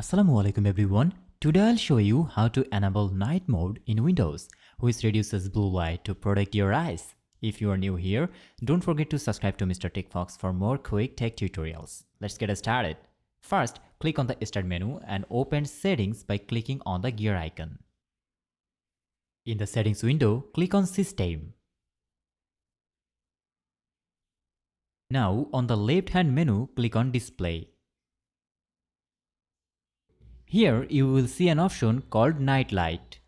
Assalamualaikum everyone. Today I'll show you how to enable night mode in Windows, which reduces blue light to protect your eyes. If you are new here, don't forget to subscribe to Mr. TechFox for more quick tech tutorials. Let's get started. First, click on the Start menu and open Settings by clicking on the gear icon. In the Settings window, click on System. Now, on the left-hand menu, click on Display. Here you will see an option called Night Light.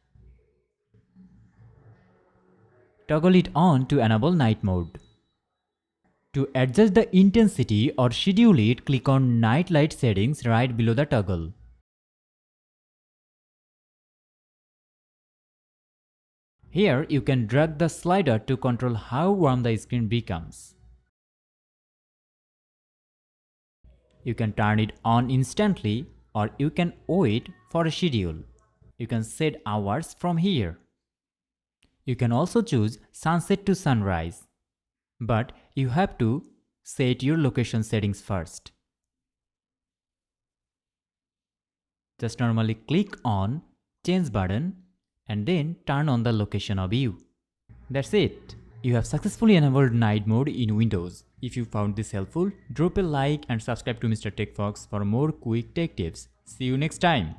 Toggle it on to enable night mode. To adjust the intensity or schedule it, click on Night Light settings right below the toggle. Here you can drag the slider to control how warm the screen becomes. You can turn it on instantly or you can wait for a schedule. You can set hours from here. You can also choose sunset to sunrise, but you have to set your location settings first. Just normally click on Change button and then turn on the location of view. That's it. You have successfully enabled night mode in Windows. If you found this helpful, drop a like and subscribe to Mr. TechFox for more quick tech tips. See you next time.